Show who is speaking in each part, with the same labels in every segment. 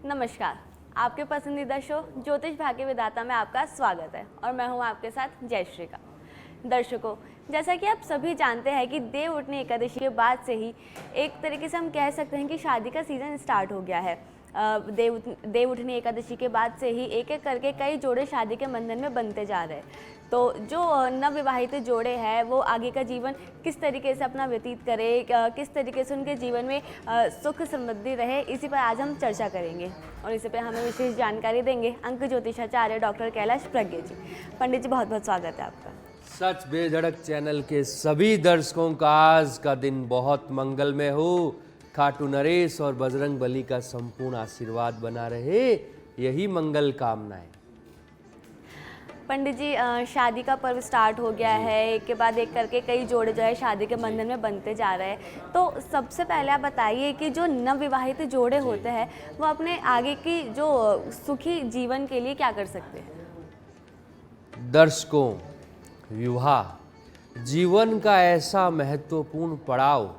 Speaker 1: नमस्कार, आपके पसंदीदा शो ज्योतिष भाग्य विधाता में आपका स्वागत है और मैं हूं आपके साथ जयश्री का। दर्शकों, जैसा कि आप सभी जानते हैं कि देव उठनी एकादशी के बाद से ही एक तरीके से हम कह सकते हैं कि शादी का सीज़न स्टार्ट हो गया है। देव उठनी एकादशी के बाद से ही एक एक करके कई जोड़े शादी के बंधन में बनते जा रहे हैं। तो जो नवविवाहित जोड़े हैं वो आगे का जीवन किस तरीके से अपना व्यतीत करें, किस तरीके से उनके जीवन में सुख समृद्धि रहे, इसी पर आज हम चर्चा करेंगे और इसी पर हमें विशेष जानकारी देंगे अंक ज्योतिषाचार्य डॉक्टर कैलाश प्रज्ञ जी। पंडित जी, बहुत बहुत स्वागत है आपका।
Speaker 2: सच बेधड़क चैनल के सभी दर्शकों का आज का दिन बहुत मंगलमय हो। खाटू नरेश और बजरंग बली का संपूर्ण आशीर्वाद बना रहे, यही मंगल कामनाएं।
Speaker 1: पंडित जी, शादी का पर्व स्टार्ट हो गया है, एक के बाद एक करके कई जोड़े जो है शादी के बंधन में बनते जा रहे हैं। तो सबसे पहले आप बताइए कि जो नवविवाहित जोड़े होते हैं वो अपने आगे की जो सुखी जीवन के लिए क्या कर सकते हैं?
Speaker 2: दर्शकों, विवाह जीवन का ऐसा महत्वपूर्ण पड़ाव,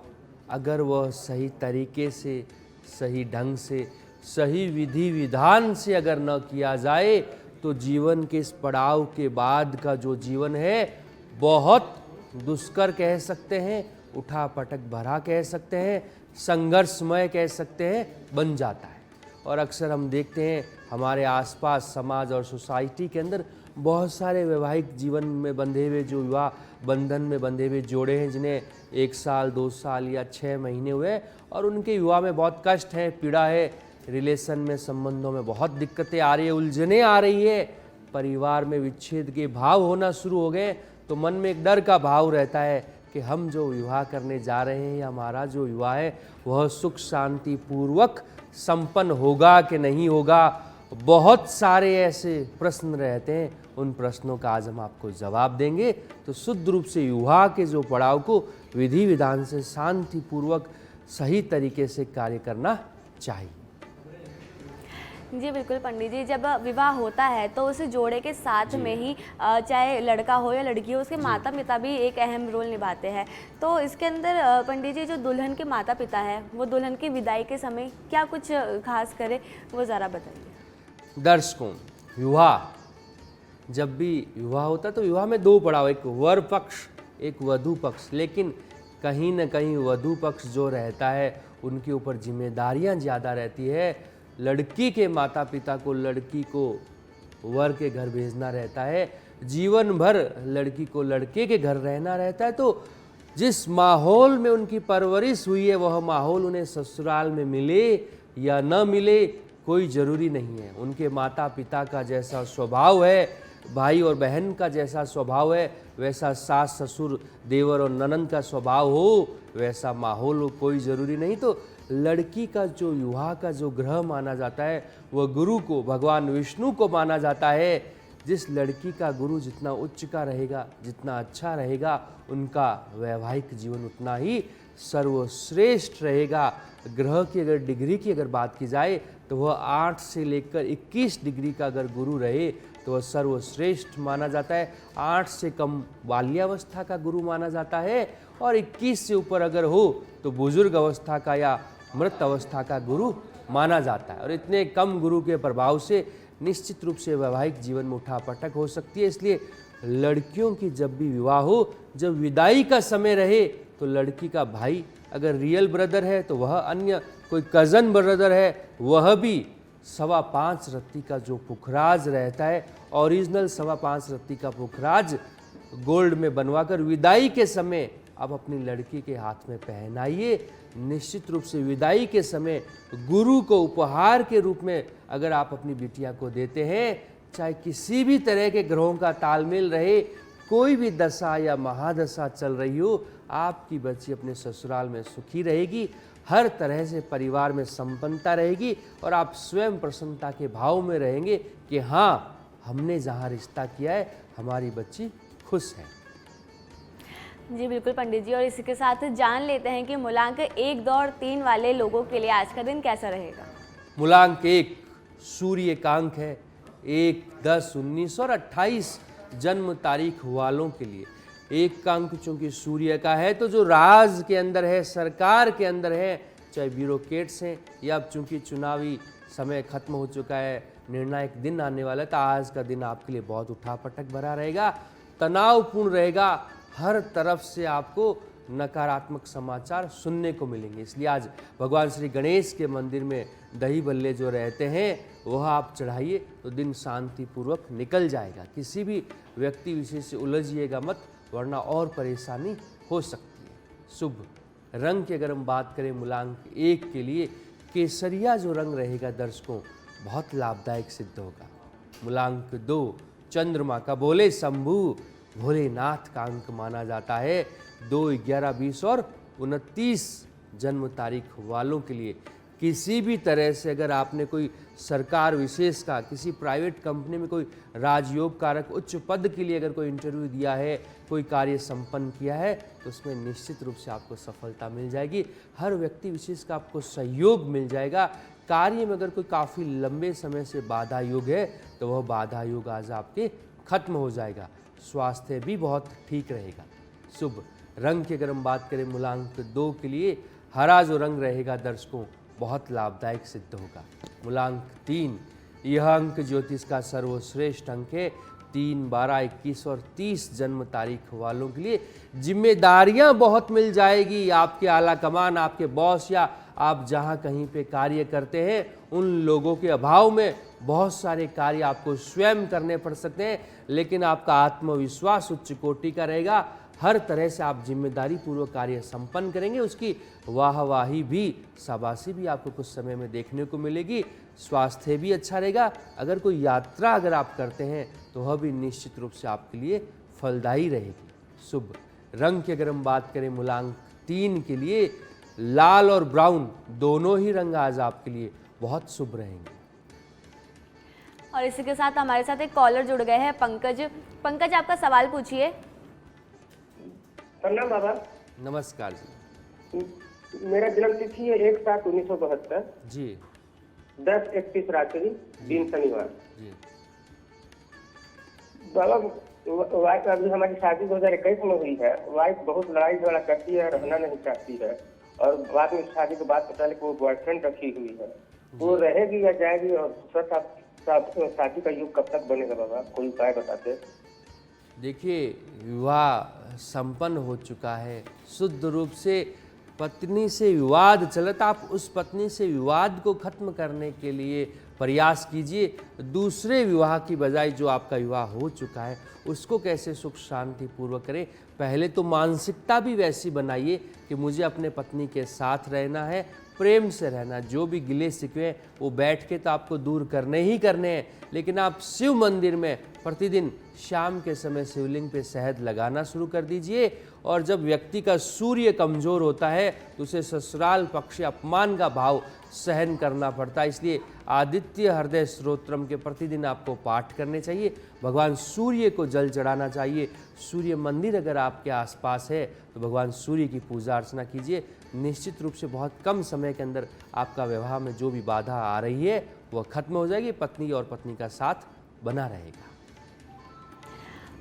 Speaker 2: अगर वह सही तरीके से, सही ढंग से, सही विधि विधान से अगर न किया जाए तो जीवन के इस पड़ाव के बाद का जो जीवन है बहुत दुष्कर कह सकते हैं, उठा पटक भरा कह सकते हैं, संघर्षमय कह सकते हैं, बन जाता है। और अक्सर हम देखते हैं हमारे आसपास समाज और सोसाइटी के अंदर बहुत सारे वैवाहिक जीवन में बंधे हुए, जो विवाह बंधन में बंधे हुए जोड़े हैं जिन्हें 1 साल 2 साल या 6 महीने हुए और उनके विवाह में बहुत कष्ट है, पीड़ा है, रिलेशन में, संबंधों में बहुत दिक्कतें आ रही है, उलझने आ रही है, परिवार में विच्छेद के भाव होना शुरू हो गए। तो मन में एक डर का भाव रहता है कि हम जो विवाह करने जा रहे हैं या हमारा जो विवाह है वह सुख शांति पूर्वक संपन्न होगा कि नहीं होगा। बहुत सारे ऐसे प्रश्न रहते हैं, उन प्रश्नों का आज हम आपको जवाब देंगे। तो शुद्ध रूप से विवाह के जो पड़ाव को विधि विधान से शांतिपूर्वक सही तरीके से कार्य करना चाहिए।
Speaker 1: जी बिल्कुल पंडित जी, जब विवाह होता है तो उस जोड़े के साथ में ही चाहे लड़का हो या लड़की हो, उसके माता पिता भी एक अहम रोल निभाते हैं। तो इसके अंदर पंडित जी, जो दुल्हन के माता पिता है वो दुल्हन की विदाई के समय क्या कुछ खास करे, वो ज़रा बताइए।
Speaker 2: दर्शकों, विवाह जब भी विवाह होता है तो विवाह में 2 पड़ाव, एक वर पक्ष, एक वधू पक्ष। लेकिन कहीं न कहीं वधू पक्ष जो रहता है उनके ऊपर जिम्मेदारियां ज़्यादा रहती है। लड़की के माता पिता को लड़की को वर के घर भेजना रहता है, जीवन भर लड़की को लड़के के घर रहना रहता है। तो जिस माहौल में उनकी परवरिश हुई है वह माहौल उन्हें ससुराल में मिले या न मिले कोई ज़रूरी नहीं है। उनके माता पिता का जैसा स्वभाव है, भाई और बहन का जैसा स्वभाव है, वैसा सास ससुर देवर और ननंद का स्वभाव हो, वैसा माहौल हो, कोई ज़रूरी नहीं। तो लड़की का जो विवाह का जो ग्रह माना जाता है वह गुरु को, भगवान विष्णु को माना जाता है। जिस लड़की का गुरु जितना उच्च का रहेगा, जितना अच्छा रहेगा, उनका वैवाहिक जीवन उतना ही सर्वश्रेष्ठ रहेगा। ग्रह की अगर डिग्री की अगर बात की जाए तो वह 8 से लेकर 21 डिग्री का अगर गुरु रहे तो वह सर्वश्रेष्ठ माना जाता है। 8 से कम बाल्यावस्था का गुरु माना जाता है और 21 से ऊपर अगर हो तो बुजुर्ग अवस्था का या मृत अवस्था का गुरु माना जाता है। और इतने कम गुरु के प्रभाव से निश्चित रूप से वैवाहिक जीवन में उठापटक हो सकती है। इसलिए लड़कियों की जब भी विवाह हो, जब विदाई का समय रहे तो लड़की का भाई अगर रियल ब्रदर है तो वह, अन्य कोई कज़न ब्रदर है वह भी 5.25 रत्ती का जो पुखराज रहता है, ओरिजिनल 5.25 रत्ती का पुखराज गोल्ड में बनवाकर विदाई के समय आप अपनी लड़की के हाथ में पहनाइए। निश्चित रूप से विदाई के समय गुरु को उपहार के रूप में अगर आप अपनी बिटिया को देते हैं, चाहे किसी भी तरह के ग्रहों का तालमेल रहे, कोई भी दशा या महादशा चल रही हो, आपकी बच्ची अपने ससुराल में सुखी रहेगी, हर तरह से परिवार में संपन्नता रहेगी और आप स्वयं प्रसन्नता के भाव में रहेंगे कि हाँ, हमने जहाँ रिश्ता किया है हमारी बच्ची खुश है।
Speaker 1: जी बिल्कुल पंडित जी, और इसी के साथ जान लेते हैं कि मूलांक 1, 2 और 3 वाले लोगों के लिए आज का दिन कैसा रहेगा।
Speaker 2: मूलांक 1 सूर्य का अंक है, 1, 10, 19 और 28 जन्म तारीख वालों के लिए। 1 का अंक चूंकि सूर्य का है तो जो राज के अंदर है, सरकार के अंदर है, चाहे ब्यूरोक्रेट्स हैं, या अब चूंकि चुनावी समय खत्म हो चुका है, निर्णायक दिन आने वाला है, तो आज का दिन आपके लिए बहुत उठापटक भरा रहेगा, तनावपूर्ण रहेगा। हर तरफ से आपको नकारात्मक समाचार सुनने को मिलेंगे। इसलिए आज भगवान श्री गणेश के मंदिर में दही बल्ले जो रहते हैं वह आप चढ़ाइए, तो दिन शांतिपूर्वक निकल जाएगा। किसी भी व्यक्ति विशेष से उलझिएगा मत, वरना और परेशानी हो सकती है। शुभ रंग की अगर हम बात करें मूलांक 1 के लिए, केसरिया जो रंग रहेगा दर्शकों बहुत लाभदायक सिद्ध होगा। मूलांक 2, चंद्रमा का बोले शंभु भोलेनाथ का अंक माना जाता है। 2, 11, 20 और 29 जन्म तारीख वालों के लिए किसी भी तरह से अगर आपने कोई सरकार विशेष का किसी प्राइवेट कंपनी में कोई राजयोग कारक उच्च पद के लिए अगर कोई इंटरव्यू दिया है, कोई कार्य संपन्न किया है, तो उसमें निश्चित रूप से आपको सफलता मिल जाएगी। हर व्यक्ति विशेष का आपको सहयोग मिल जाएगा। कार्य में अगर कोई काफ़ी लंबे समय से बाधा योग है तो वह बाधा योग आज आपके खत्म हो जाएगा। स्वास्थ्य भी बहुत ठीक रहेगा। शुभ रंग की अगर हम बात करें मूलांक 2 के लिए, हरा जो रंग रहेगा दर्शकों बहुत लाभदायक सिद्ध होगा। मूलांक 3, यह अंक ज्योतिष का सर्वश्रेष्ठ अंक है। 3, 12, 21 और 30 जन्म तारीख वालों के लिए जिम्मेदारियां बहुत मिल जाएगी। आपके आला कमान, आपके बॉस या आप जहां कहीं पे कार्य करते हैं उन लोगों के अभाव में बहुत सारे कार्य आपको स्वयं करने पड़ सकते हैं, लेकिन आपका आत्मविश्वास उच्च कोटि का रहेगा। हर तरह से आप जिम्मेदारी पूर्वक कार्य संपन्न करेंगे, उसकी वाहवाही भी, शाबाशी भी आपको कुछ समय में देखने को मिलेगी। स्वास्थ्य भी अच्छा रहेगा। अगर कोई यात्रा अगर आप करते हैं तो वह भी निश्चित रूप से आपके लिए फलदायी रहेगी। शुभ रंग की अगर हम बात करें मूलांक 3 के लिए, लाल और ब्राउन दोनों ही रंग आज आपके लिए बहुत शुभ रहेंगे।
Speaker 1: और इसी के साथ हमारे साथ एक कॉलर जुड़ गए हैं, पंकज। पंकज, आपका सवाल पूछिए।
Speaker 3: प्रणाम बाबा।
Speaker 2: नमस्कार जी।
Speaker 3: मेरा जन्म तिथि है 1/7/1972
Speaker 2: जी।
Speaker 3: 10:31 रात्रि, दिन शनिवार।
Speaker 2: जी।
Speaker 3: बाबा, वाइफ अभी हमारी शादी 2021 में हुई है। वाइफ बहुत लड़ाई झगड़ा करती है, रहना नहीं चाहती है, और बाद में शादी के बाद पता लगा वो बॉयफ्रेंड रखी हुई है। वो रहेगी या जाएगी, और शादी का युग कब तक बनेगा बाबा? कोई उपाय बताते।
Speaker 2: देखिए, विवाह संपन्न हो चुका है, शुद्ध रूप से पत्नी से विवाद चलता, आप उस पत्नी से विवाद को खत्म करने के लिए प्रयास कीजिए। दूसरे विवाह की बजाय जो आपका विवाह हो चुका है उसको कैसे सुख शांति पूर्वक करें। पहले तो मानसिकता भी वैसी बनाइए कि मुझे अपने पत्नी के साथ रहना है, प्रेम से रहना। जो भी गिले शिकवे वो बैठ के तो आपको दूर करने ही करने हैं, लेकिन आप शिव मंदिर में प्रतिदिन शाम के समय शिवलिंग पे शहद लगाना शुरू कर दीजिए। और जब व्यक्ति का सूर्य कमजोर होता है तो उसे ससुराल पक्ष अपमान का भाव सहन करना पड़ता है। इसलिए आदित्य हृदय स्तोत्रम के प्रतिदिन आपको पाठ करने चाहिए। भगवान सूर्य को जल चढ़ाना चाहिए। सूर्य मंदिर अगर आपके आसपास है तो भगवान सूर्य की पूजा अर्चना कीजिए। निश्चित रूप से बहुत कम समय के अंदर आपका विवाह में जो भी बाधा आ रही है वह खत्म हो जाएगी। पत्नी और पत्नी का साथ बना रहेगा।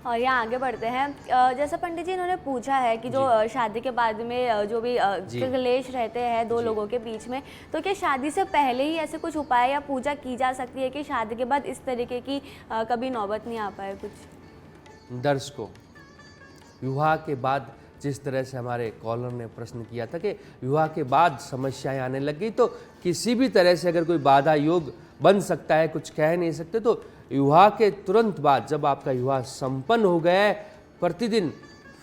Speaker 1: और यहाँ आगे बढ़ते हैं। जैसा पंडित जी इन्होंने पूछा है कि जो शादी के बाद में जो भी क्लेश रहते हैं दो लोगों के बीच में, तो क्या शादी से पहले ही ऐसे कुछ उपाय या पूजा की जा सकती है कि शादी के बाद इस तरीके की कभी नौबत नहीं आ पाए कुछ?
Speaker 2: दर्शकों, विवाह के बाद जिस तरह से हमारे कॉलर ने प्रश्न किया था कि विवाह के बाद समस्याएं आने लग गई, तो किसी भी तरह से अगर कोई बाधा योग बन सकता है, कुछ कह नहीं सकते, तो विवाह के तुरंत बाद जब आपका विवाह संपन्न हो गया है, प्रतिदिन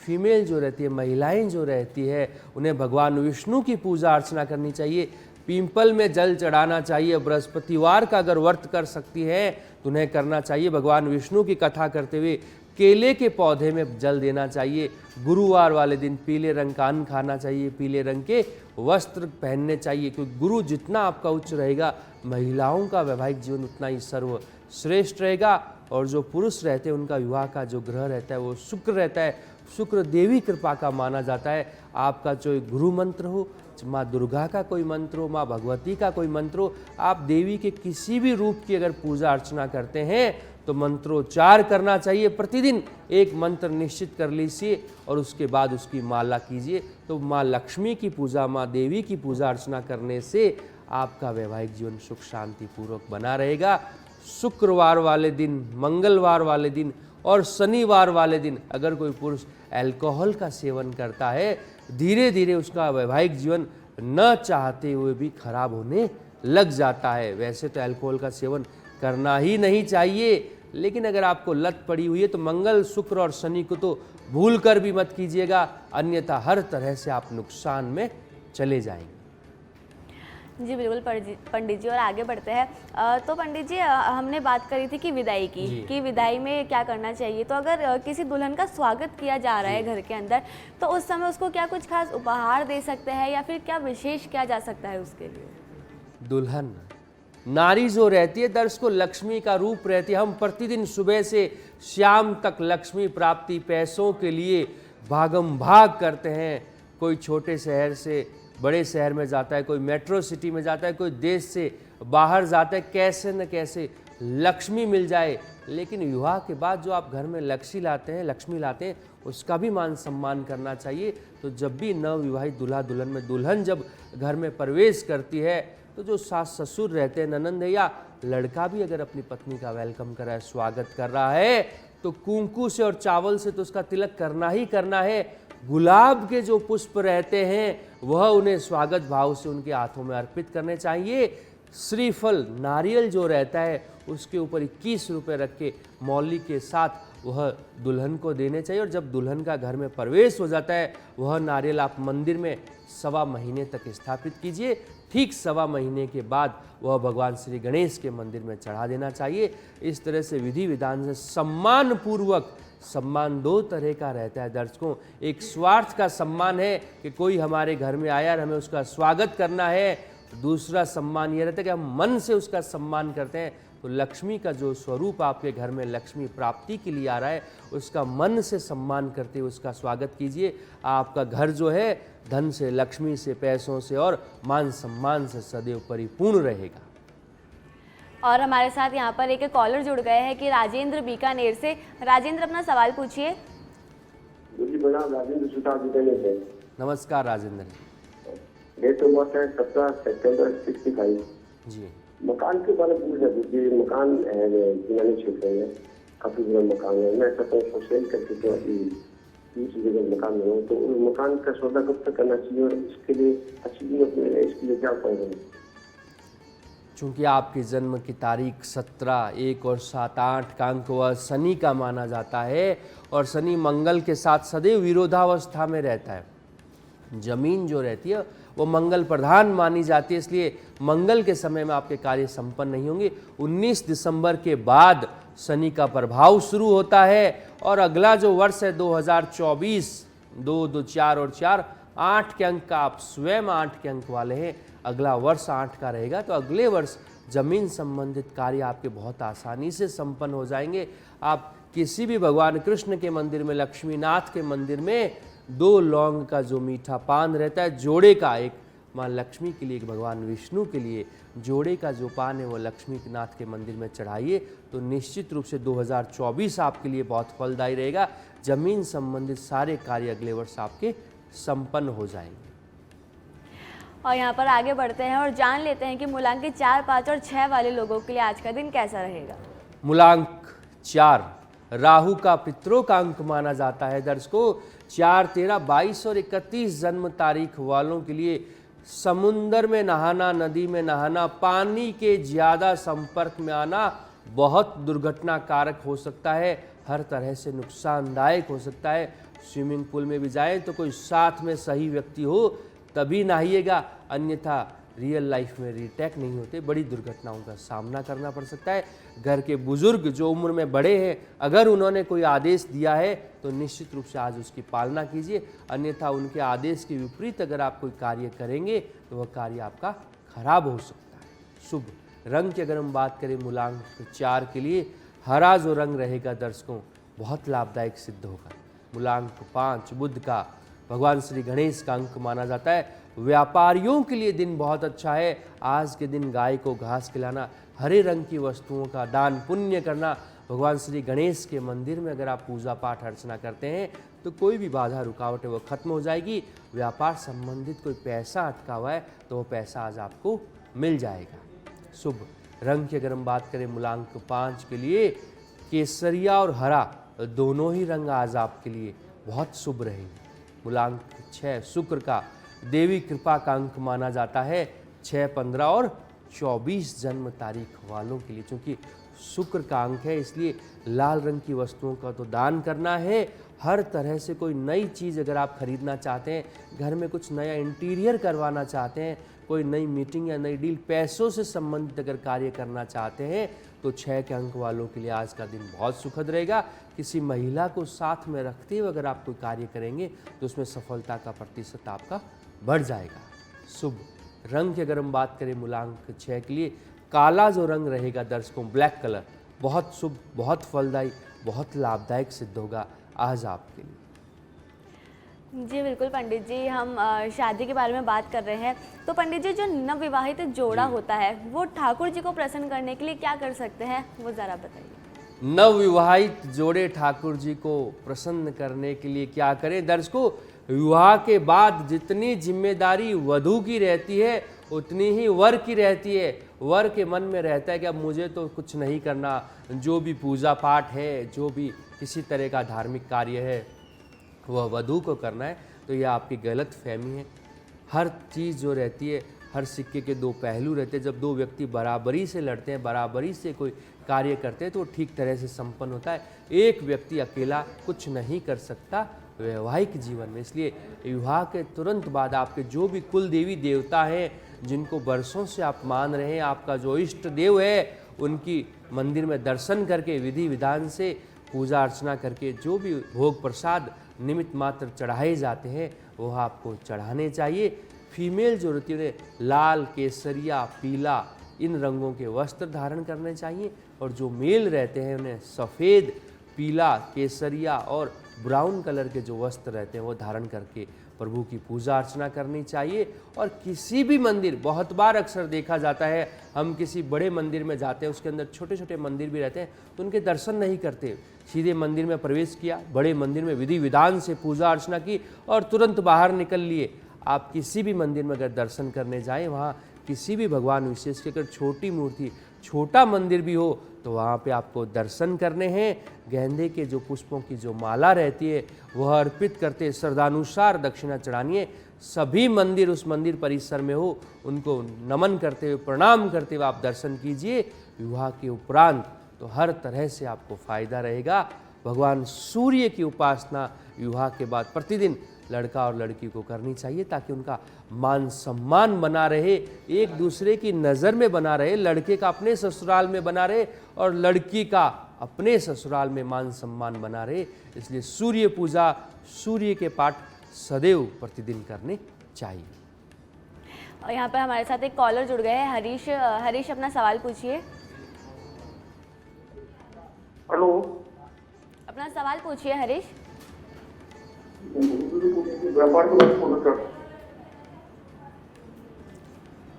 Speaker 2: फीमेल जो रहती है, महिलाएं जो रहती है, उन्हें भगवान विष्णु की पूजा अर्चना करनी चाहिए। पीपल में जल चढ़ाना चाहिए। बृहस्पतिवार का अगर व्रत कर सकती है तो उन्हें करना चाहिए। भगवान विष्णु की कथा करते हुए केले के पौधे में जल देना चाहिए। गुरुवार वाले दिन पीले रंग का अन्न खाना चाहिए, पीले रंग के वस्त्र पहनने चाहिए, क्योंकि गुरु जितना आपका उच्च रहेगा, महिलाओं का वैवाहिक जीवन उतना ही सर्वश्रेष्ठ रहेगा। और जो पुरुष रहते हैं उनका विवाह का जो ग्रह रहता है वो शुक्र रहता है। शुक्र देवी कृपा का माना जाता है। आपका जो गुरु मंत्र हो, माँ दुर्गा का कोई मंत्र हो, माँ भगवती का कोई मंत्र हो, आप देवी के किसी भी रूप की अगर पूजा अर्चना करते हैं तो मंत्रोच्चार करना चाहिए। प्रतिदिन एक मंत्र निश्चित कर लीजिए और उसके बाद उसकी माला कीजिए। तो माँ लक्ष्मी की पूजा, माँ देवी की पूजा अर्चना करने से आपका वैवाहिक जीवन सुख शांति पूर्वक बना रहेगा। शुक्रवार वाले दिन, मंगलवार वाले दिन और शनिवार वाले दिन अगर कोई पुरुष अल्कोहल का सेवन करता है, धीरे धीरे उसका वैवाहिक जीवन न चाहते हुए भी खराब होने लग जाता है। वैसे तो अल्कोहल का सेवन करना ही नहीं चाहिए, लेकिन अगर आपको लत पड़ी हुई है तो मंगल, शुक्र और शनि को तो भूल कर भी मत कीजिएगा, अन्यथा हर तरह से आप नुकसान में चले जाएंगे।
Speaker 1: जी बिल्कुल पंडित जी, और आगे बढ़ते हैं। तो पंडित जी, हमने बात करी थी कि विदाई की, कि विदाई में क्या करना चाहिए। तो अगर किसी दुल्हन का स्वागत किया जा रहा है घर के अंदर, तो उस समय उसको क्या कुछ खास उपहार दे सकते हैं या फिर क्या विशेष किया जा सकता है उसके लिए?
Speaker 2: दुल्हन नारी जो रहती है दर्शकों, लक्ष्मी का रूप रहती है। हम प्रतिदिन सुबह से शाम तक लक्ष्मी प्राप्ति, पैसों के लिए भागम भाग करते हैं। कोई छोटे शहर से बड़े शहर में जाता है, कोई मेट्रो सिटी में जाता है, कोई देश से बाहर जाता है, कैसे न कैसे लक्ष्मी मिल जाए। लेकिन विवाह के बाद जो आप घर में लक्ष्मी लाते हैं, उसका भी मान सम्मान करना चाहिए। तो जब भी नवविवाहित दूल्हा दुल्हन में दुल्हन जब घर में प्रवेश करती है, तो जो सास ससुर रहते हैं, ननंद है या लड़का भी अगर अपनी पत्नी का वेलकम कर रहा है, स्वागत कर रहा है, तो कुंकू से और चावल से तो उसका तिलक करना ही करना है। गुलाब के जो पुष्प रहते हैं वह उन्हें स्वागत भाव से उनके हाथों में अर्पित करने चाहिए। श्रीफल, नारियल जो रहता है उसके ऊपर 21 रुपये रख के मौली के साथ वह दुल्हन को देने चाहिए। और जब दुल्हन का घर में प्रवेश हो जाता है, वह नारियल आप मंदिर में 1.25 महीने तक स्थापित कीजिए। ठीक 1.25 महीने के बाद वह भगवान श्री गणेश के मंदिर में चढ़ा देना चाहिए। इस तरह से विधि विधान से सम्मान पूर्वक, सम्मान दो तरह का रहता है दर्शकों। एक स्वार्थ का सम्मान है कि कोई हमारे घर में आया और हमें उसका स्वागत करना है। दूसरा सम्मान ये रहता है कि हम मन से उसका सम्मान करते हैं। तो लक्ष्मी का जो स्वरूप आपके घर में लक्ष्मी प्राप्ति के लिए आ रहा है, उसका मन से सम्मान करते हुए उसका स्वागत कीजिए। आपका घर जो है धन से, लक्ष्मी से, पैसों से और मान सम्मान से सदैव परिपूर्ण रहेगा।
Speaker 1: और हमारे साथ यहाँ पर एक कॉलर जुड़ गए हैं कि राजेंद्र बीकानेर से। राजेंद्र, अपना सवाल पूछिए।
Speaker 4: राजेंद्र सुतार बीकानेर से।
Speaker 2: नमस्कार राजेंद्र।
Speaker 4: डेट ऑफ बर्थ है 17 सितंबर 65।
Speaker 2: जी,
Speaker 4: मकान के बारे में पूछ रहे थे। मकान है जिनानी क्षेत्र में, काफी बड़ा मकान है। मैं चाहता हूँ सेल करके तो दूसरी जगह मकान में हूँ, तो उस मकान का सौदा कब तक करना चाहिए और इसके लिए अच्छी कीमत मिले, इसके लिए क्या उपाय है?
Speaker 2: चूँकि आपकी जन्म की तारीख 17, 1 और 7, 8 का अंक वह शनि का माना जाता है और शनि मंगल के साथ सदैव विरोधावस्था में रहता है। जमीन जो रहती है वो मंगल प्रधान मानी जाती है, इसलिए मंगल के समय में आपके कार्य संपन्न नहीं होंगे। 19 दिसंबर के बाद शनि का प्रभाव शुरू होता है और अगला जो वर्ष है 2024, 2, 2, 4 और 4, 8 के अंक का आप स्वयं 8 के अंक वाले हैं। अगला वर्ष 8 का रहेगा, तो अगले वर्ष जमीन संबंधित कार्य आपके बहुत आसानी से संपन्न हो जाएंगे। आप किसी भी भगवान कृष्ण के मंदिर में, लक्ष्मीनाथ के मंदिर में 2 लौंग का जो मीठा पान रहता है जोड़े का, एक माँ लक्ष्मी के लिए, एक भगवान विष्णु के लिए, जोड़े का जो पान है वो लक्ष्मीनाथ के मंदिर में चढ़ाइए। तो निश्चित रूप से 2024 आपके लिए बहुत फलदायी रहेगा। जमीन संबंधित सारे कार्य अगले वर्ष आपके संपन्न हो जाएंगे।
Speaker 1: और यहाँ पर आगे बढ़ते हैं और जान लेते हैं कि मूलांक 4, 5 और 6 वाले लोगों के लिए आज का दिन कैसा रहेगा।
Speaker 2: मूलांक 4 राहु का पितरों का अंक माना जाता है दर्शकों। 4, 13, 22 और 31 जन्म तारीख वालों के लिए समुंदर में नहाना, नदी में नहाना, पानी के ज़्यादा संपर्क में आना बहुत दुर्घटना कारक हो सकता है, हर तरह से नुकसानदायक हो सकता है। स्विमिंग पूल में भी जाएं तो कोई साथ में सही व्यक्ति हो तभी नहाइएगा, अन्यथा रियल लाइफ में रीटेक नहीं होते, बड़ी दुर्घटनाओं का सामना करना पड़ सकता है। घर के बुजुर्ग जो उम्र में बड़े हैं, अगर उन्होंने कोई आदेश दिया है तो निश्चित रूप से आज उसकी पालना कीजिए, अन्यथा उनके आदेश के विपरीत अगर आप कोई कार्य करेंगे तो वह कार्य आपका खराब हो सकता है। शुभ रंग की अगर हम बात करें मूलांक 4 के लिए, हरा जो रंग रहेगा दर्शकों बहुत लाभदायक सिद्ध होगा। मूलांक 5 बुध का, भगवान श्री गणेश का अंक माना जाता है। व्यापारियों के लिए दिन बहुत अच्छा है। आज के दिन गाय को घास खिलाना, हरे रंग की वस्तुओं का दान पुण्य करना, भगवान श्री गणेश के मंदिर में अगर आप पूजा पाठ अर्चना करते हैं तो कोई भी बाधा रुकावट है वो खत्म हो जाएगी। व्यापार संबंधित कोई पैसा अटका हुआ है तो वो पैसा आज आपको मिल जाएगा। शुभ रंग की अगर हम बात करें मूलांक 5 के लिए केसरिया और हरा दोनों ही रंग आज आपके लिए बहुत शुभ रहेंगे। मूलांक 6 शुक्र का देवी कृपा का अंक माना जाता है 6, 15 और 24 जन्म तारीख वालों के लिए। क्योंकि शुक्र का अंक है इसलिए लाल रंग की वस्तुओं का तो दान करना है। हर तरह से कोई नई चीज़ अगर आप खरीदना चाहते हैं, घर में कुछ नया इंटीरियर करवाना चाहते हैं, कोई नई मीटिंग या नई डील, पैसों से संबंधित अगर कार्य करना चाहते हैं तो 6 के अंक वालों के लिए आज का दिन बहुत सुखद रहेगा। किसी महिला को साथ में रखते हुए अगर आप कोई कार्य करेंगे तो उसमें सफलता का प्रतिशत आपका बढ़ जाएगा। शुभ रंग की अगर हम बात करें मूलांक 6 के लिए काला जो रंग रहेगा दर्शकों, ब्लैक कलर, बहुत शुभ, बहुत फलदायी, बहुत लाभदायक सिद्ध होगा आज आपके लिए।
Speaker 1: जी बिल्कुल पंडित जी, हम शादी के बारे में बात कर रहे हैं तो पंडित जी जो नवविवाहित जोड़ा होता है वो ठाकुर जी को प्रसन्न करने के लिए क्या कर सकते हैं, वो ज़रा बताइए।
Speaker 2: नवविवाहित जोड़े ठाकुर जी को प्रसन्न करने के लिए क्या करें? दर्शकों, विवाह के बाद जितनी जिम्मेदारी वधू की रहती है उतनी ही वर की रहती है। वर के मन में रहता है कि अब मुझे तो कुछ नहीं करना, जो भी पूजा पाठ है, जो भी किसी तरह का धार्मिक कार्य है वह वधू को करना है। तो यह आपकी गलत फहमी है। हर चीज़ जो रहती है, हर सिक्के के दो पहलू रहते हैं। जब दो व्यक्ति बराबरी से लड़ते हैं, बराबरी से कोई कार्य करते हैं तो वो ठीक तरह से संपन्न होता है। एक व्यक्ति अकेला कुछ नहीं कर सकता वैवाहिक जीवन में। इसलिए विवाह के तुरंत बाद आपके जो भी कुल देवी देवता हैं, जिनको वर्षों से आप मान रहे हैं, आपका जो इष्ट देव है, उनकी मंदिर में दर्शन करके विधि विधान से पूजा अर्चना करके जो भी भोग प्रसाद निमित्त मात्र चढ़ाए जाते हैं वह आपको चढ़ाने चाहिए। फीमेल जो रहती है लाल, केसरिया, पीला इन रंगों के वस्त्र धारण करने चाहिए और जो मेल रहते हैं उन्हें सफ़ेद, पीला, केसरिया और ब्राउन कलर के जो वस्त्र रहते हैं वो धारण करके प्रभु की पूजा अर्चना करनी चाहिए। और किसी भी मंदिर, बहुत बार अक्सर देखा जाता है हम किसी बड़े मंदिर में जाते हैं, उसके अंदर छोटे छोटे मंदिर भी रहते हैं तो उनके दर्शन नहीं करते। सीधे मंदिर में प्रवेश किया, बड़े मंदिर में विधि विधान से पूजा अर्चना की और तुरंत बाहर निकल लिए। आप किसी भी मंदिर में अगर दर्शन करने जाएं, वहाँ किसी भी भगवान विशेष की अगर छोटी मूर्ति, छोटा मंदिर भी हो तो वहाँ पे आपको दर्शन करने हैं। गेंदे के जो पुष्पों की जो माला रहती है वह अर्पित करते, श्रद्धानुसार दक्षिणा चढ़ानी है। सभी मंदिर उस मंदिर परिसर में हो उनको नमन करते हुए, प्रणाम करते हुए आप दर्शन कीजिए। विवाह के उपरांत तो हर तरह से आपको फायदा रहेगा। भगवान सूर्य की उपासना विवाह के बाद प्रतिदिन लड़का और लड़की को करनी चाहिए ताकि उनका मान सम्मान बना रहे, एक दूसरे की नज़र में बना रहे, लड़के का अपने ससुराल में बना रहे और लड़की का अपने ससुराल में मान सम्मान बना रहे। इसलिए सूर्य पूजा, सूर्य के पाठ सदैव प्रतिदिन करने चाहिए।
Speaker 1: और यहाँ पर हमारे साथ एक कॉलर जुड़ गए हैं, हरीश। हरीश अपना सवाल पूछिए।
Speaker 3: हेलो,
Speaker 1: अपना सवाल पूछिए हरीश।
Speaker 3: व्यापार के बारे में बोलना चाहता हूँ।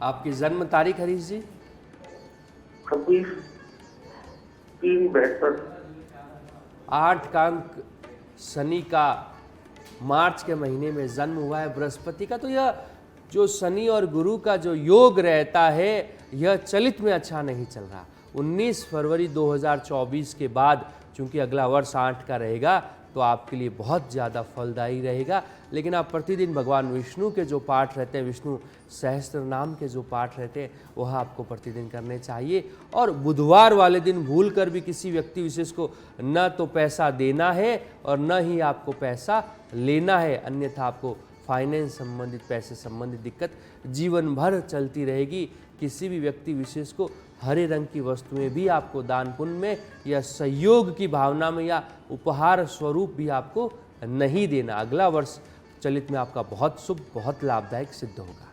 Speaker 2: आपकी जन्म तारीख हरीश जी?
Speaker 3: 26/3/72।
Speaker 2: 8 का अंक, शनि का, मार्च के महीने में जन्म हुआ है, बृहस्पति का। तो यह जो शनि और गुरु का जो योग रहता है यह चलित में अच्छा नहीं चल रहा। 19 फरवरी 2024 के बाद चूंकि अगला वर्ष 8 का रहेगा तो आपके लिए बहुत ज़्यादा फलदायी रहेगा। लेकिन आप प्रतिदिन भगवान विष्णु के जो पाठ रहते हैं, विष्णु सहस्त्र नाम के जो पाठ रहते हैं वह आपको प्रतिदिन करने चाहिए। और बुधवार वाले दिन भूलकर भी किसी व्यक्ति विशेष को न तो पैसा देना है और न ही आपको पैसा लेना है, अन्यथा आपको फाइनेंस संबंधित, पैसे संबंधित दिक्कत जीवन भर चलती रहेगी। किसी भी व्यक्ति विशेष को हरे रंग की वस्तुएं भी आपको दान पुण्य में या सहयोग की भावना में या उपहार स्वरूप भी आपको नहीं देना। अगला वर्ष चलित में आपका बहुत शुभ, बहुत लाभदायक सिद्ध होगा।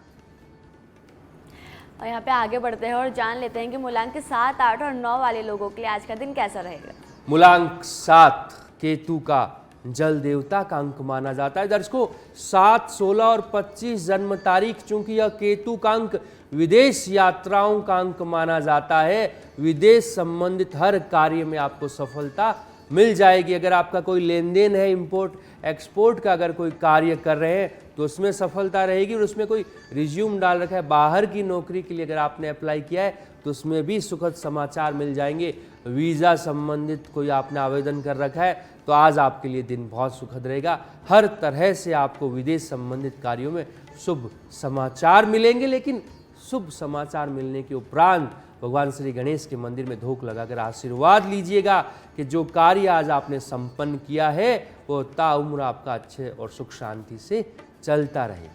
Speaker 1: और यहाँ पे आगे बढ़ते हैं और जान लेते हैं कि मूलांक 7, 8 और 9 वाले लोगों के लिए आज का दिन कैसा रहेगा।
Speaker 2: मूलांक 7 केतु का जल देवता का अंक माना जाता है। दर्शकों 7, 16 और 25 जन्म तारीख, चूंकि यह केतु का अंक विदेश यात्राओं का अंक माना जाता है, विदेश संबंधित हर कार्य में आपको सफलता मिल जाएगी। अगर आपका कोई लेन देन है, इंपोर्ट एक्सपोर्ट का अगर कोई कार्य कर रहे हैं तो उसमें सफलता रहेगी। और उसमें कोई रिज्यूम डाल रखा है, बाहर की नौकरी के लिए अगर आपने अप्लाई किया है तो उसमें भी सुखद समाचार मिल जाएंगे। वीज़ा संबंधित कोई आपने आवेदन कर रखा है तो आज आपके लिए दिन बहुत सुखद रहेगा। हर तरह से आपको विदेश संबंधित कार्यों में शुभ समाचार मिलेंगे। लेकिन शुभ समाचार मिलने के उपरांत भगवान श्री गणेश के मंदिर में धूप लगाकर आशीर्वाद लीजिएगा कि जो कार्य आज आपने संपन्न किया है वो ताउम्र आपका अच्छे और सुख शांति से चलता रहे।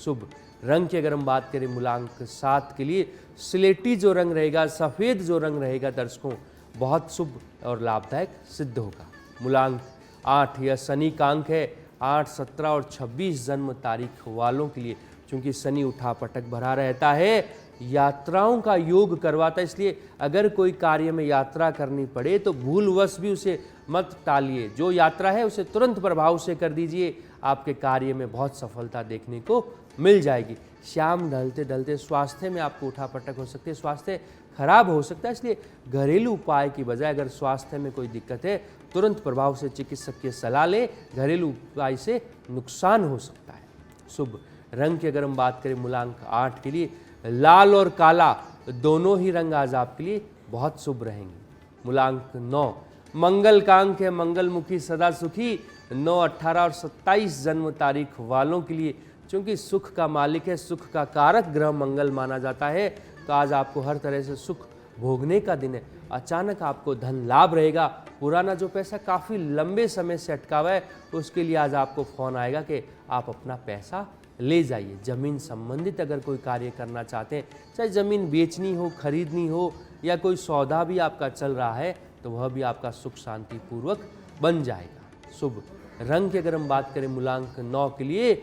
Speaker 2: शुभ रंग की अगर हम बात करें मूलांक 7 के लिए स्लेटी जो रंग रहेगा, सफ़ेद जो रंग रहेगा दर्शकों, बहुत शुभ और लाभदायक सिद्ध होगा। मूलांक 8 यह शनि का अंक है। 8, 17 और 26 जन्म तारीख वालों के लिए चूंकि शनि उठा पटक भरा रहता है, यात्राओं का योग करवाता है, इसलिए अगर कोई कार्य में यात्रा करनी पड़े तो भूलवश भी उसे मत टालिए। जो यात्रा है उसे तुरंत प्रभाव से कर दीजिए, आपके कार्य में बहुत सफलता देखने को मिल जाएगी। शाम ढलते ढलते स्वास्थ्य में आपको उठापटक हो सकती है, स्वास्थ्य खराब हो सकता है, इसलिए घरेलू उपाय की बजाय अगर स्वास्थ्य में कोई दिक्कत है तुरंत प्रभाव से चिकित्सक की सलाह लें, घरेलू उपाय से नुकसान हो सकता है। शुभ रंग की अगर हम बात करें मूलांक 8 के लिए लाल और काला दोनों ही रंग आज आपके लिए बहुत शुभ रहेंगे। मूलांक 9 मंगल का अंक है, मंगलमुखी सदा सुखी। 9, 18 और 27 जन्म तारीख वालों के लिए चूंकि सुख का मालिक है, सुख का कारक ग्रह मंगल माना जाता है, तो आज आपको हर तरह से सुख भोगने का दिन है। अचानक आपको धन लाभ रहेगा। पुराना जो पैसा काफ़ी लंबे समय से अटका हुआ है उसके लिए आज आपको फ़ोन आएगा कि आप अपना पैसा ले जाइए। ज़मीन संबंधित अगर कोई कार्य करना चाहते हैं, चाहे ज़मीन बेचनी हो, खरीदनी हो, या कोई सौदा भी आपका चल रहा है तो वह भी आपका सुख शांति पूर्वक बन जाएगा। शुभ रंग की अगर हम बात करें मूलांक 9 के लिए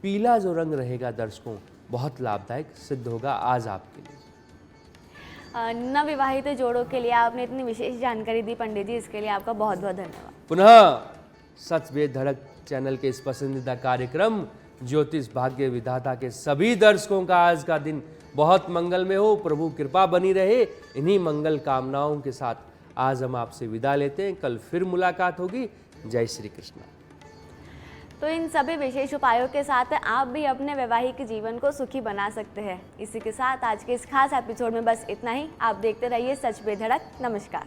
Speaker 2: पीला जो रंग रहेगा दर्शकों बहुत लाभदायक सिद्ध होगा आज आपके लिए।
Speaker 1: नवविवाहित जोड़ों के लिए आपने इतनी विशेष जानकारी दी पंडित जी, इसके लिए आपका बहुत बहुत धन्यवाद।
Speaker 2: पुनः सच बेधड़क चैनल के इस पसंदीदा कार्यक्रम ज्योतिष भाग्य विधाता के सभी दर्शकों का आज का दिन बहुत मंगलमय हो, प्रभु कृपा बनी रहे। इन्हीं मंगल कामनाओं के साथ आज हम आपसे विदा लेते हैं। कल फिर मुलाकात होगी। जय श्री कृष्ण।
Speaker 1: तो इन सभी विशेष उपायों के साथ आप भी अपने वैवाहिक जीवन को सुखी बना सकते हैं। इसी के साथ आज के इस खास एपिसोड में बस इतना ही। आप देखते रहिए सच बेधड़क। नमस्कार।